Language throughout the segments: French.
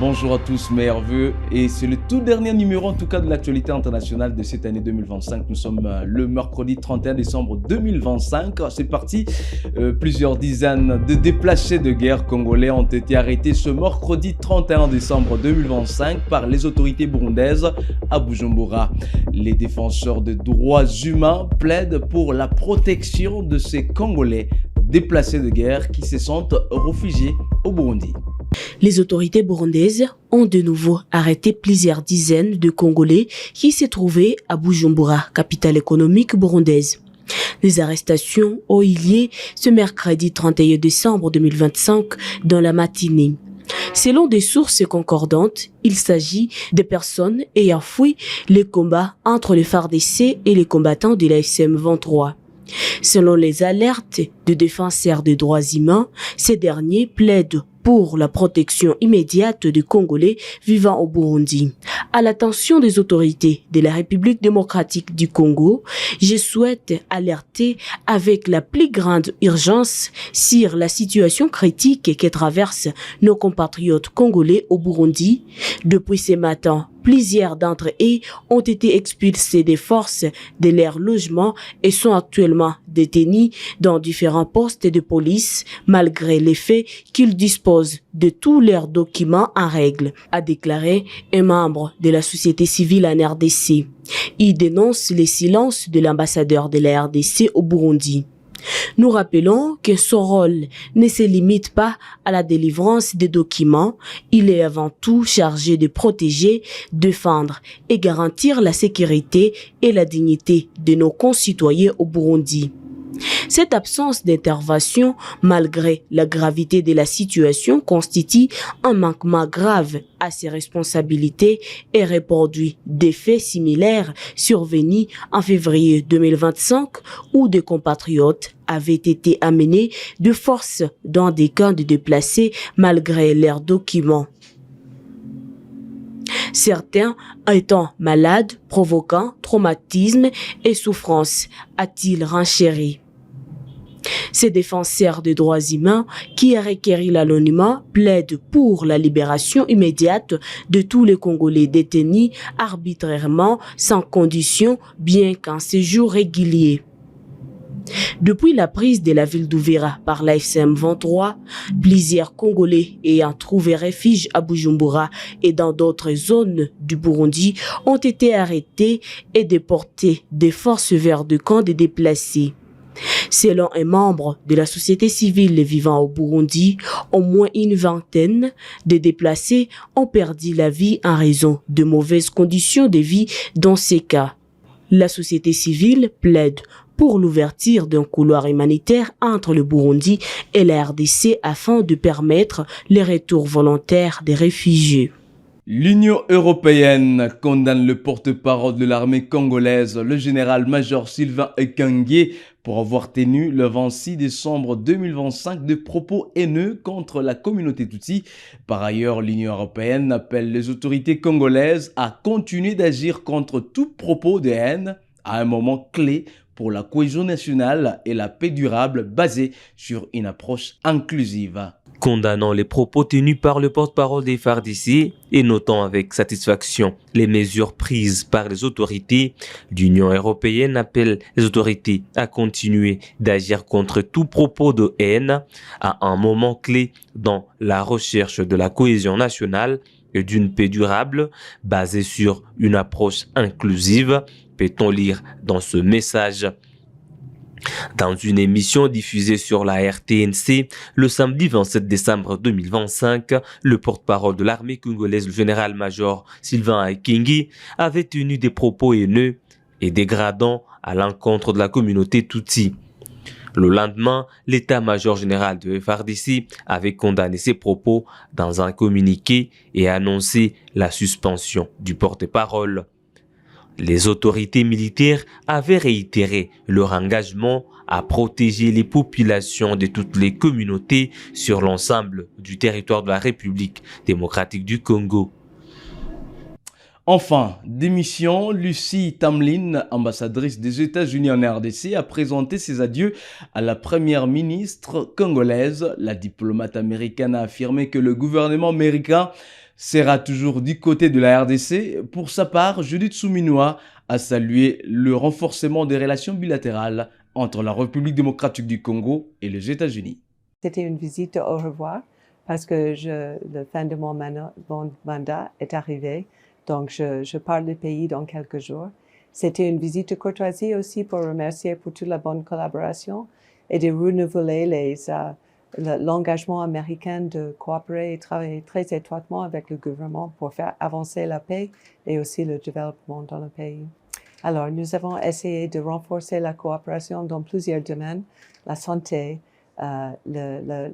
Bonjour à tous, meilleurs vœux. Et c'est le tout dernier numéro en tout cas de l'actualité internationale de cette année 2025. Nous sommes le mercredi 31 décembre 2025. C'est parti. Plusieurs dizaines de déplacés de guerre congolais ont été arrêtés ce mercredi 31 décembre 2025 par les autorités burundaises à Bujumbura. Les défenseurs des droits humains plaident pour la protection de ces Congolais déplacés de guerre qui se sentent réfugiés au Burundi. Les autorités burundaises ont de nouveau arrêté plusieurs dizaines de Congolais qui se trouvaient à Bujumbura, capitale économique burundaise. Les arrestations ont eu lieu ce mercredi 31 décembre 2025 dans la matinée. Selon des sources concordantes, il s'agit de personnes ayant fui les combats entre les FARDC et les combattants de la SM-23. Selon les alertes de défenseurs des droits humains, ces derniers plaident pour la protection immédiate des Congolais vivant au Burundi. À l'attention des autorités de la République démocratique du Congo, je souhaite alerter avec la plus grande urgence sur la situation critique que traversent nos compatriotes congolais au Burundi. Depuis ce matin, plusieurs d'entre eux ont été expulsés des forces de leur logement et sont actuellement détenus dans différents postes de police malgré le fait qu'ils disposent de tous leurs documents en règle, a déclaré un membre de la société civile en RDC. Il dénonce le silence de l'ambassadeur de la RDC au Burundi. Nous rappelons que son rôle ne se limite pas à la délivrance des documents, il est avant tout chargé de protéger, défendre et garantir la sécurité et la dignité de nos concitoyens au Burundi. Cette absence d'intervention, malgré la gravité de la situation, constitue un manquement grave à ses responsabilités et reproduit des faits similaires survenus en février 2025 où des compatriotes avaient été amenés de force dans des camps de déplacés malgré leurs documents. Certains étant malades, provoquant traumatisme et souffrance, a-t-il renchéri. Ces défenseurs des droits humains qui a requéri l'anonymat plaident pour la libération immédiate de tous les Congolais détenus arbitrairement sans condition bien qu'en séjour régulier. Depuis la prise de la ville d'Uvira par la SM-23, plusieurs Congolais ayant trouvé refuge à Bujumbura et dans d'autres zones du Burundi ont été arrêtés et déportés de force vers des camps de déplacés. Selon un membre de la société civile vivant au Burundi, au moins une vingtaine de déplacés ont perdu la vie en raison de mauvaises conditions de vie dans ces cas. La société civile plaide pour l'ouverture d'un couloir humanitaire entre le Burundi et la RDC afin de permettre le retour volontaire des réfugiés. L'Union européenne condamne le porte-parole de l'armée congolaise, le général-major Sylvain Ekenge, pour avoir tenu le 26 décembre 2025 des propos haineux contre la communauté Tutsi. Par ailleurs, l'Union européenne appelle les autorités congolaises à continuer d'agir contre tout propos de haine à un moment clé pour la cohésion nationale et la paix durable basée sur une approche inclusive. Condamnant les propos tenus par le porte-parole des FARDC et notant avec satisfaction les mesures prises par les autorités, l'Union européenne appelle les autorités à continuer d'agir contre tout propos de haine à un moment clé dans la recherche de la cohésion nationale et d'une paix durable basée sur une approche inclusive, peut-on lire dans ce message. Dans une émission diffusée sur la RTNC le samedi 27 décembre 2025, le porte-parole de l'armée congolaise, le général-major Sylvain Ekenge, avait tenu des propos haineux et dégradants à l'encontre de la communauté Tutsi. Le lendemain, l'état-major général de FARDC avait condamné ces propos dans un communiqué et annoncé la suspension du porte-parole. Les autorités militaires avaient réitéré leur engagement à protéger les populations de toutes les communautés sur l'ensemble du territoire de la République démocratique du Congo. Enfin, démission, Lucie Tamlin, ambassadrice des États-Unis en RDC, a présenté ses adieux à la première ministre congolaise. La diplomate américaine a affirmé que le gouvernement américain sera toujours du côté de la RDC. Pour sa part, Judith Souminoa a salué le renforcement des relations bilatérales entre la République démocratique du Congo et les États-Unis. C'était une visite au revoir parce que la fin de mon mandat est arrivée, donc je pars du pays dans quelques jours. C'était une visite de courtoisie aussi pour remercier pour toute la bonne collaboration et de renouveler l'engagement américain de coopérer et travailler très étroitement avec le gouvernement pour faire avancer la paix et aussi le développement dans le pays. Alors, nous avons essayé de renforcer la coopération dans plusieurs domaines, la santé, la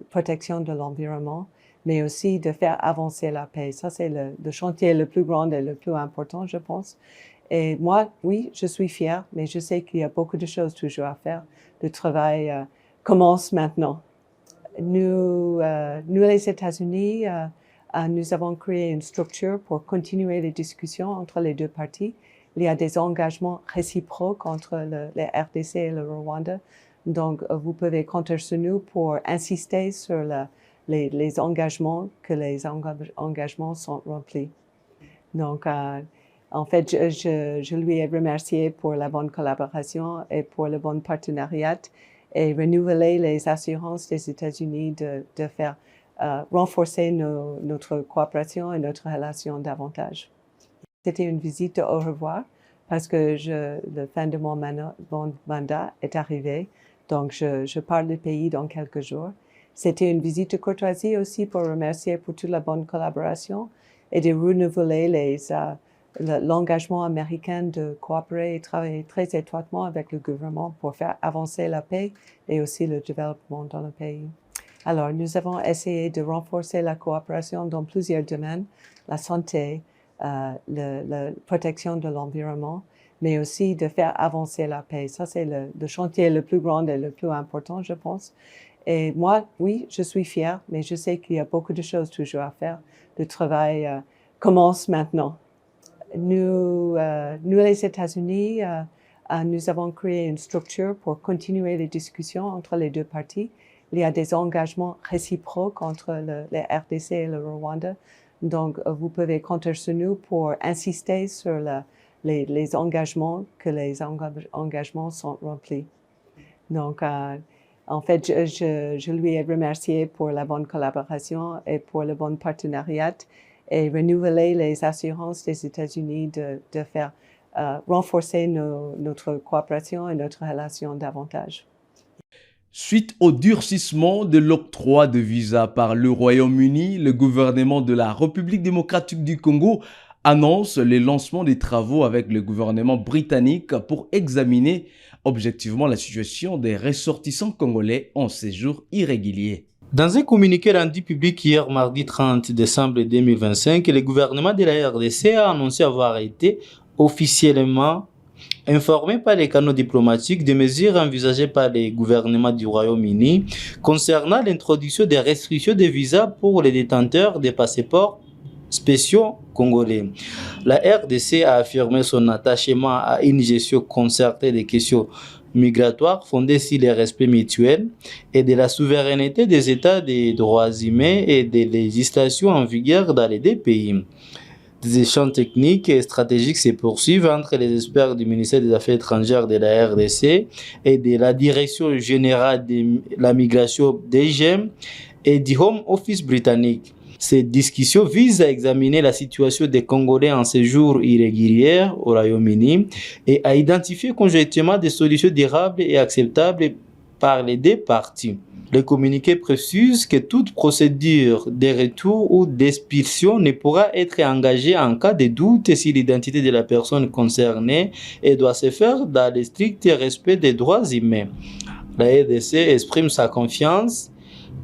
protection de l'environnement, mais aussi de faire avancer la paix. Ça, c'est le chantier le plus grand et le plus important, je pense. Et moi, oui, je suis fière, mais je sais qu'il y a beaucoup de choses toujours à faire. Le travail commence maintenant. Nous, les États-Unis, nous avons créé une structure pour continuer les discussions entre les deux parties. Il y a des engagements réciproques entre les RDC et le Rwanda. Donc, vous pouvez compter sur nous pour insister sur les engagements, que les engagements sont remplis. Donc, en fait, je lui ai remercié pour la bonne collaboration et pour le bon partenariat et renouveler les assurances des États-Unis de faire renforcer notre coopération et notre relation davantage. C'était une visite au revoir parce que la fin de mon mandat est arrivée, donc je pars du pays dans quelques jours. C'était une visite de courtoisie aussi pour remercier pour toute la bonne collaboration et de renouveler l'engagement américain de coopérer et travailler très étroitement avec le gouvernement pour faire avancer la paix et aussi le développement dans le pays. Alors, nous avons essayé de renforcer la coopération dans plusieurs domaines, la santé, la protection de l'environnement, mais aussi de faire avancer la paix. Ça, c'est le chantier le plus grand et le plus important, je pense. Et moi, oui, je suis fière, mais je sais qu'il y a beaucoup de choses toujours à faire. Le travail commence maintenant. Nous, les États-Unis, nous avons créé une structure pour continuer les discussions entre les deux parties. Il y a des engagements réciproques entre les RDC et le Rwanda. Donc, vous pouvez compter sur nous pour insister sur les engagements, que les engagements sont remplis. Donc, en fait, je lui ai remercié pour la bonne collaboration et pour le bon partenariat et renouveler les assurances des États-Unis de faire renforcer notre coopération et notre relation davantage. Suite au durcissement de l'octroi de visas par le Royaume-Uni, le gouvernement de la République démocratique du Congo annonce le lancement des travaux avec le gouvernement britannique pour examiner objectivement la situation des ressortissants congolais en séjour irrégulier. Dans un communiqué rendu public hier mardi 30 décembre 2025, le gouvernement de la RDC a annoncé avoir été officiellement informé par les canaux diplomatiques des mesures envisagées par les gouvernements du Royaume-Uni concernant l'introduction des restrictions de visas pour les détenteurs des passeports spéciaux congolais. La RDC a affirmé son attachement à une gestion concertée des questions migratoires fondée sur le respect mutuel et de la souveraineté des États des droits humains et des législations en vigueur dans les deux pays. Des échanges techniques et stratégiques se poursuivent entre les experts du ministère des Affaires étrangères de la RDC et de la Direction générale de la migration DGM et du Home Office britannique. Ces discussions visent à examiner la situation des Congolais en séjour irrégulier au Royaume-Uni et à identifier conjointement des solutions durables et acceptables par les deux parties. Le communiqué précise que toute procédure de retour ou d'expulsion ne pourra être engagée en cas de doute sur l'identité de la personne concernée et doit se faire dans le strict respect des droits humains. La RDC exprime sa confiance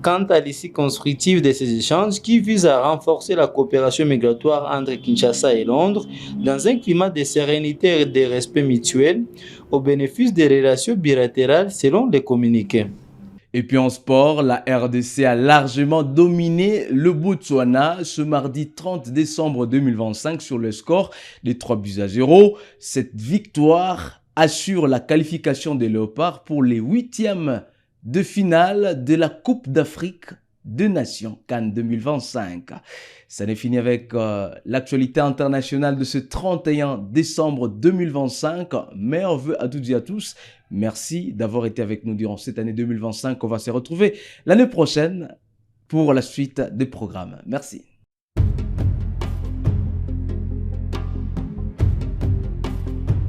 quant à l'issue constructive de ces échanges qui visent à renforcer la coopération migratoire entre Kinshasa et Londres dans un climat de sérénité et de respect mutuel au bénéfice des relations bilatérales selon les communiqués. Et puis en sport, la RDC a largement dominé le Botswana ce mardi 30 décembre 2025 sur le score de 3-0. Cette victoire assure la qualification des Léopards pour les 8e de finale de la Coupe d'Afrique des Nations CAN 2025. Ça n'est fini avec l'actualité internationale de ce 31 décembre 2025. Meilleurs vœux à toutes et à tous. Merci d'avoir été avec nous durant cette année 2025. On va se retrouver l'année prochaine pour la suite des programmes. Merci.